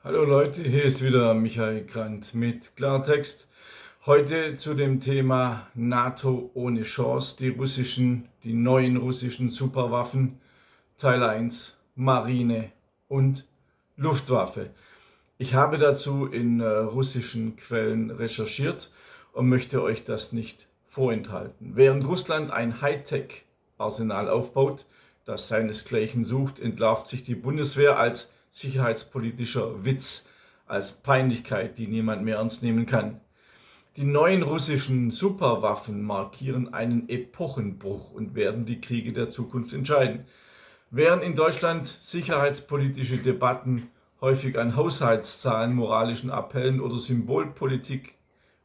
Hallo Leute, hier ist wieder Michael Grant mit Klartext. Heute zu dem Thema NATO ohne Chance, die neuen russischen Superwaffen, Teil 1, Marine und Luftwaffe. Ich habe dazu in russischen Quellen recherchiert und möchte euch das nicht vorenthalten. Während Russland ein Hightech-Arsenal aufbaut, das seinesgleichen sucht, entlarvt sich die Bundeswehr als sicherheitspolitischer Witz, als Peinlichkeit, die niemand mehr ernst nehmen kann. Die neuen russischen Superwaffen markieren einen Epochenbruch und werden die Kriege der Zukunft entscheiden. Während in Deutschland sicherheitspolitische Debatten häufig an Haushaltszahlen, moralischen Appellen oder Symbolpolitik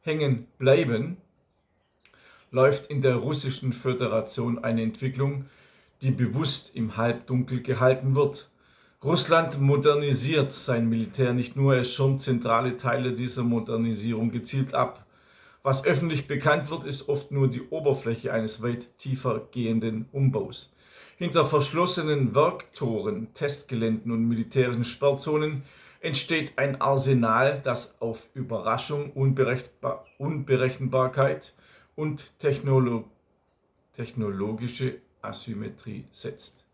hängen bleiben, läuft in der Russischen Föderation eine Entwicklung, die bewusst im Halbdunkel gehalten wird. Russland modernisiert sein Militär nicht nur, es schirmt zentrale Teile dieser Modernisierung gezielt ab. Was öffentlich bekannt wird, ist oft nur die Oberfläche eines weit tiefer gehenden Umbaus. Hinter verschlossenen Werktoren, Testgeländen und militärischen Sperrzonen entsteht ein Arsenal, das auf Überraschung, Unberechenbarkeit und technologische Asymmetrie setzt.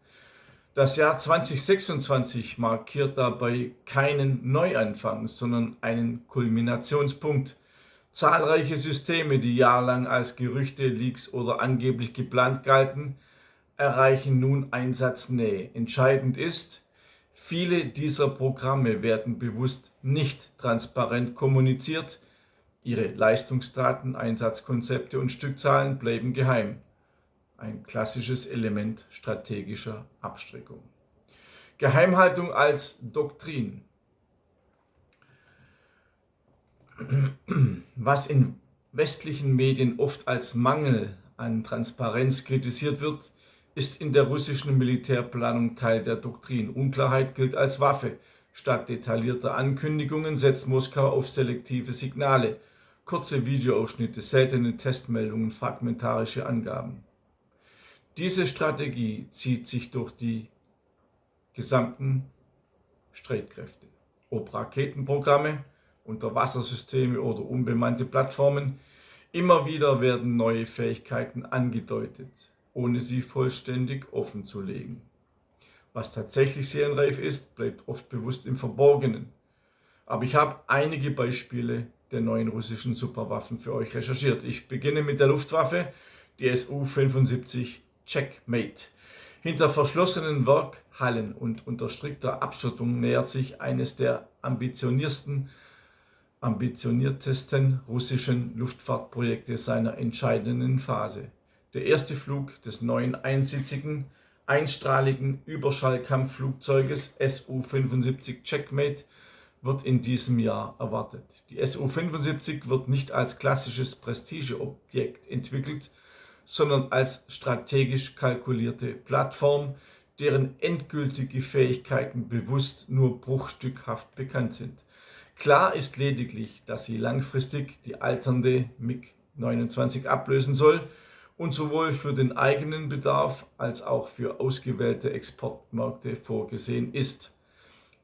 Das Jahr 2026 markiert dabei keinen Neuanfang, sondern einen Kulminationspunkt. Zahlreiche Systeme, die jahrelang als Gerüchte, Leaks oder angeblich geplant galten, erreichen nun Einsatznähe. Entscheidend ist, viele dieser Programme werden bewusst nicht transparent kommuniziert. Ihre Leistungsdaten, Einsatzkonzepte und Stückzahlen bleiben geheim. Ein klassisches Element strategischer Abschreckung. Geheimhaltung als Doktrin. Was in westlichen Medien oft als Mangel an Transparenz kritisiert wird, ist in der russischen Militärplanung Teil der Doktrin. Unklarheit gilt als Waffe. Statt detaillierter Ankündigungen setzt Moskau auf selektive Signale, kurze Videoausschnitte, seltene Testmeldungen, fragmentarische Angaben. Diese Strategie zieht sich durch die gesamten Streitkräfte. Ob Raketenprogramme, Unterwassersysteme oder unbemannte Plattformen, immer wieder werden neue Fähigkeiten angedeutet, ohne sie vollständig offenzulegen. Was tatsächlich serienreif ist, bleibt oft bewusst im Verborgenen. Aber ich habe einige Beispiele der neuen russischen Superwaffen für euch recherchiert. Ich beginne mit der Luftwaffe, die Su-75 Checkmate. Hinter verschlossenen Werkhallen und unter strikter Abschottung nähert sich eines der ambitioniertesten russischen Luftfahrtprojekte seiner entscheidenden Phase. Der erste Flug des neuen einsitzigen, einstrahligen Überschallkampfflugzeuges Su-75 Checkmate wird in diesem Jahr erwartet. Die Su-75 wird nicht als klassisches Prestigeobjekt entwickelt, sondern als strategisch kalkulierte Plattform, deren endgültige Fähigkeiten bewusst nur bruchstückhaft bekannt sind. Klar ist lediglich, dass sie langfristig die alternde MiG-29 ablösen soll und sowohl für den eigenen Bedarf als auch für ausgewählte Exportmärkte vorgesehen ist.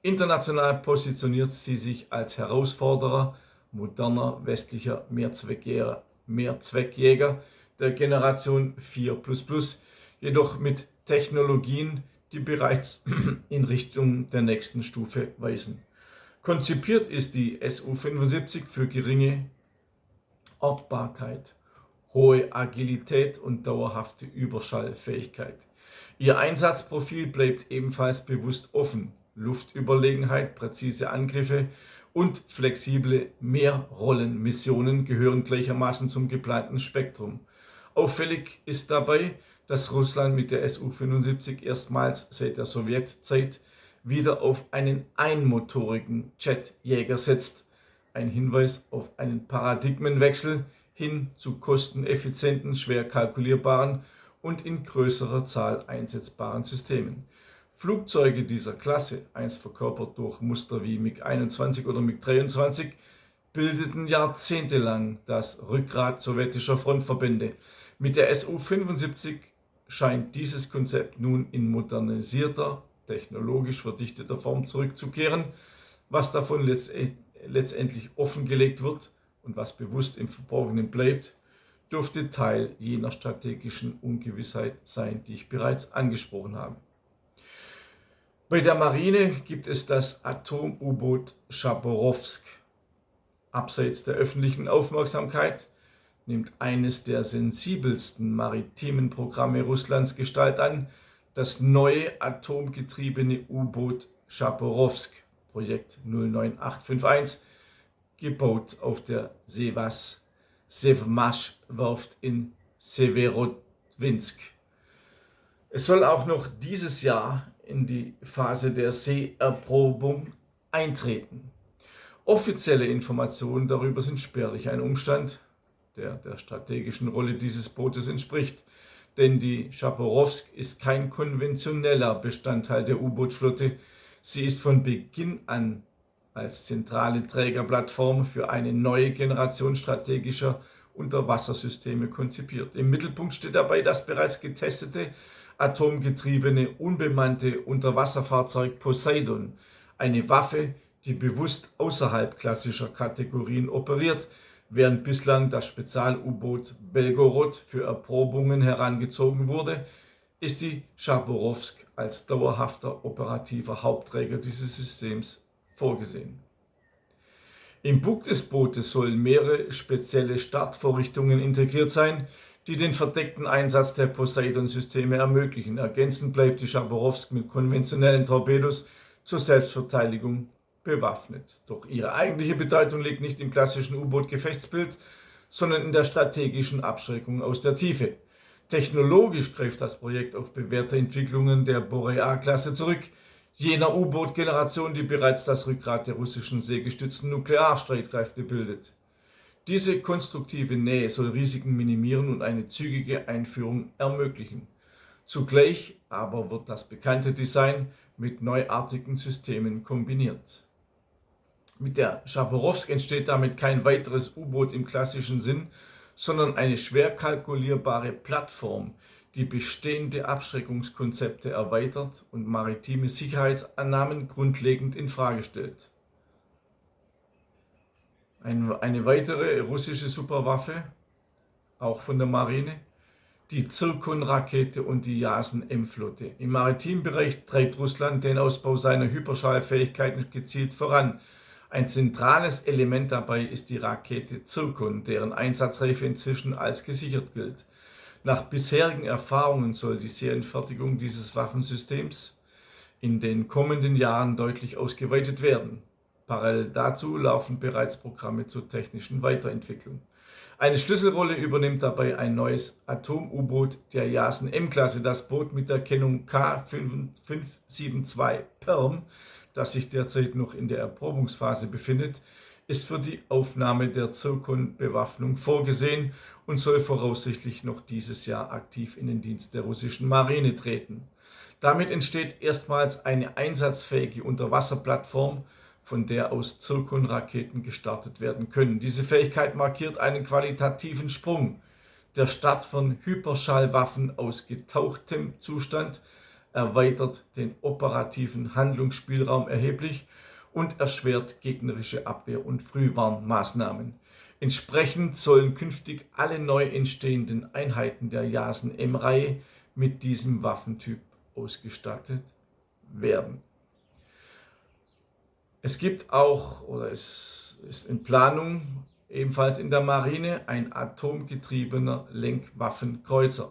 International positioniert sie sich als Herausforderer moderner westlicher Mehrzweckjäger der Generation 4++, jedoch mit Technologien, die bereits in Richtung der nächsten Stufe weisen. Konzipiert ist die Su-75 für geringe Ortbarkeit, hohe Agilität und dauerhafte Überschallfähigkeit. Ihr Einsatzprofil bleibt ebenfalls bewusst offen. Luftüberlegenheit, präzise Angriffe und flexible Mehrrollenmissionen gehören gleichermaßen zum geplanten Spektrum. Auffällig ist dabei, dass Russland mit der Su-75 erstmals seit der Sowjetzeit wieder auf einen einmotorigen Jetjäger setzt. Ein Hinweis auf einen Paradigmenwechsel hin zu kosteneffizienten, schwer kalkulierbaren und in größerer Zahl einsetzbaren Systemen. Flugzeuge dieser Klasse, einst verkörpert durch Muster wie MiG-21 oder MiG-23, bildeten jahrzehntelang das Rückgrat sowjetischer Frontverbände. Mit der Su-75 scheint dieses Konzept nun in modernisierter, technologisch verdichteter Form zurückzukehren. Was davon letztendlich offengelegt wird und was bewusst im Verborgenen bleibt, dürfte Teil jener strategischen Ungewissheit sein, die ich bereits angesprochen habe. Bei der Marine gibt es das Atom-U-Boot Chaborowsk. Abseits der öffentlichen Aufmerksamkeit nimmt eines der sensibelsten maritimen Programme Russlands Gestalt an, das neue atomgetriebene U-Boot Chaborowsk, Projekt 09851, gebaut auf der Sewmasch-Werft in Severodwinsk. Es soll auch noch dieses Jahr in die Phase der Seeerprobung eintreten. Offizielle Informationen darüber sind spärlich, ein Umstand, der der strategischen Rolle dieses Bootes entspricht. Denn die Chaborowsk ist kein konventioneller Bestandteil der U-Boot-Flotte. Sie ist von Beginn an als zentrale Trägerplattform für eine neue Generation strategischer Unterwassersysteme konzipiert. Im Mittelpunkt steht dabei das bereits getestete atomgetriebene unbemannte Unterwasserfahrzeug Poseidon, eine Waffe, die bewusst außerhalb klassischer Kategorien operiert, während bislang das Spezial-U-Boot Belgorod für Erprobungen herangezogen wurde, ist die Chaborowsk als dauerhafter operativer Hauptträger dieses Systems vorgesehen. Im Bug des Bootes sollen mehrere spezielle Startvorrichtungen integriert sein, die den verdeckten Einsatz der Poseidon-Systeme ermöglichen. Ergänzend bleibt die Chaborowsk mit konventionellen Torpedos zur Selbstverteidigung bewaffnet. Doch ihre eigentliche Bedeutung liegt nicht im klassischen U-Boot-Gefechtsbild, sondern in der strategischen Abschreckung aus der Tiefe. Technologisch greift das Projekt auf bewährte Entwicklungen der Boreal-Klasse zurück, jener U-Boot-Generation, die bereits das Rückgrat der russischen seegestützten Nuklearstreitkräfte bildet. Diese konstruktive Nähe soll Risiken minimieren und eine zügige Einführung ermöglichen. Zugleich aber wird das bekannte Design mit neuartigen Systemen kombiniert. Mit der Chaborowsk entsteht damit kein weiteres U-Boot im klassischen Sinn, sondern eine schwer kalkulierbare Plattform, die bestehende Abschreckungskonzepte erweitert und maritime Sicherheitsannahmen grundlegend infrage stellt. Eine weitere russische Superwaffe, auch von der Marine, die Zirkon-Rakete und die Jason-M-Flotte. Im maritimen Bereich treibt Russland den Ausbau seiner Hyperschallfähigkeiten gezielt voran. Ein zentrales Element dabei ist die Rakete Zirkon, deren Einsatzreife inzwischen als gesichert gilt. Nach bisherigen Erfahrungen soll die Serienfertigung dieses Waffensystems in den kommenden Jahren deutlich ausgeweitet werden. Parallel dazu laufen bereits Programme zur technischen Weiterentwicklung. Eine Schlüsselrolle übernimmt dabei ein neues Atom-U-Boot der Jason-M-Klasse. Das Boot mit der Kennung K572 Perm, das sich derzeit noch in der Erprobungsphase befindet, ist für die Aufnahme der Zirkon-Bewaffnung vorgesehen und soll voraussichtlich noch dieses Jahr aktiv in den Dienst der russischen Marine treten. Damit entsteht erstmals eine einsatzfähige Unterwasserplattform, von der aus Zirkon-Raketen gestartet werden können. Diese Fähigkeit markiert einen qualitativen Sprung. Der Start von Hyperschallwaffen aus getauchtem Zustand erweitert den operativen Handlungsspielraum erheblich und erschwert gegnerische Abwehr- und Frühwarnmaßnahmen. Entsprechend sollen künftig alle neu entstehenden Einheiten der Jason-M-Reihe mit diesem Waffentyp ausgestattet werden. Es gibt auch, oder es ist in Planung, ebenfalls in der Marine, ein atomgetriebener Lenkwaffenkreuzer.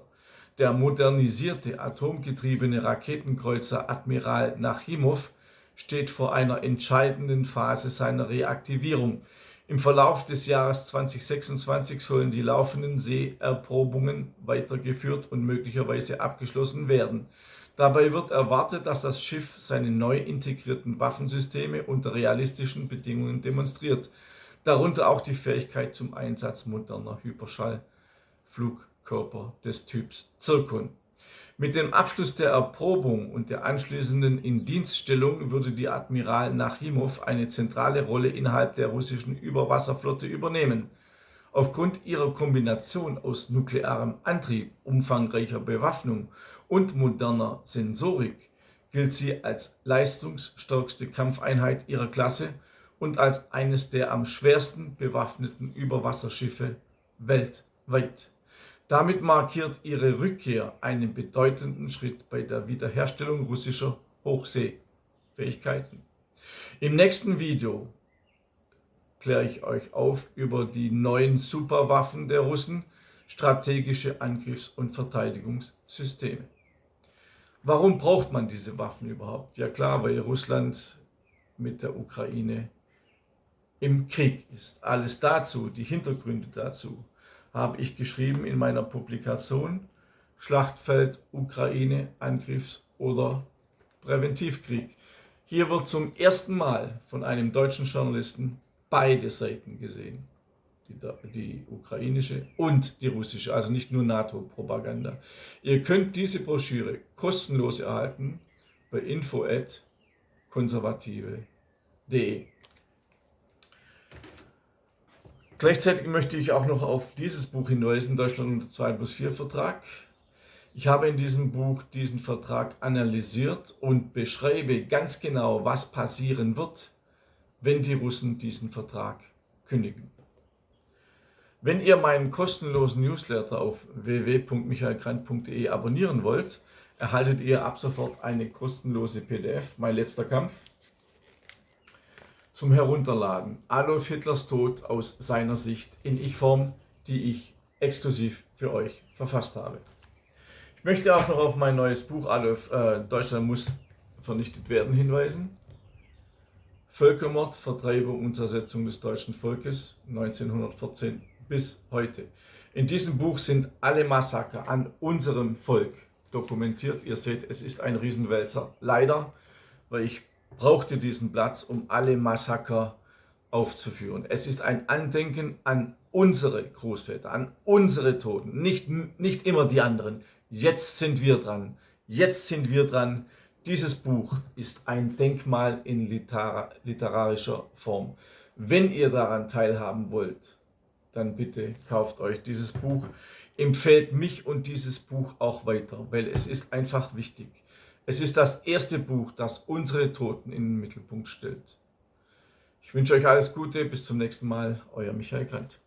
Der modernisierte atomgetriebene Raketenkreuzer Admiral Nachimov steht vor einer entscheidenden Phase seiner Reaktivierung. Im Verlauf des Jahres 2026 sollen die laufenden Seeerprobungen weitergeführt und möglicherweise abgeschlossen werden. Dabei wird erwartet, dass das Schiff seine neu integrierten Waffensysteme unter realistischen Bedingungen demonstriert, darunter auch die Fähigkeit zum Einsatz moderner Hyperschallflugkörper des Typs Zirkon. Mit dem Abschluss der Erprobung und der anschließenden Indienststellung würde die Admiral Nachimov eine zentrale Rolle innerhalb der russischen Überwasserflotte übernehmen. Aufgrund ihrer Kombination aus nuklearem Antrieb, umfangreicher Bewaffnung und moderner Sensorik gilt sie als leistungsstärkste Kampfeinheit ihrer Klasse und als eines der am schwersten bewaffneten Überwasserschiffe weltweit. Damit markiert ihre Rückkehr einen bedeutenden Schritt bei der Wiederherstellung russischer Hochseefähigkeiten. Im nächsten Video kläre ich euch auf über die neuen Superwaffen der Russen, strategische Angriffs- und Verteidigungssysteme. Warum braucht man diese Waffen überhaupt? Ja klar, weil Russland mit der Ukraine im Krieg ist. Alles dazu, die Hintergründe dazu, habe ich geschrieben in meiner Publikation Schlachtfeld Ukraine, Angriffs- oder Präventivkrieg. Hier wird zum ersten Mal von einem deutschen Journalisten beide Seiten gesehen. Die ukrainische und die russische, also nicht nur NATO-Propaganda. Ihr könnt diese Broschüre kostenlos erhalten bei info@konservative.de. Gleichzeitig möchte ich auch noch auf dieses Buch hinweisen, Deutschland unter 2+4 Vertrag. Ich habe in diesem Buch diesen Vertrag analysiert und beschreibe ganz genau, was passieren wird, wenn die Russen diesen Vertrag kündigen. Wenn ihr meinen kostenlosen Newsletter auf www.michaelgrant.de abonnieren wollt, erhaltet ihr ab sofort eine kostenlose PDF, Mein letzter Kampf, zum Herunterladen. Adolf Hitlers Tod aus seiner Sicht in Ich-Form, die ich exklusiv für euch verfasst habe. Ich möchte auch noch auf mein neues Buch Deutschland muss vernichtet werden hinweisen. Völkermord, Vertreibung und Zersetzung des deutschen Volkes 1914 bis heute. In diesem Buch sind alle Massaker an unserem Volk dokumentiert. Ihr seht, es ist ein Riesenwälzer. Leider, weil ich brauchte diesen Platz, um alle Massaker aufzuführen. Es ist ein Andenken an unsere Großväter, an unsere Toten, nicht immer die anderen. Jetzt sind wir dran. Jetzt sind wir dran. Dieses Buch ist ein Denkmal in literarischer Form. Wenn ihr daran teilhaben wollt, dann bitte kauft euch dieses Buch. Empfehlt mich und dieses Buch auch weiter, weil es ist einfach wichtig. Es ist das erste Buch, das unsere Toten in den Mittelpunkt stellt. Ich wünsche euch alles Gute, bis zum nächsten Mal, euer Michael Grant.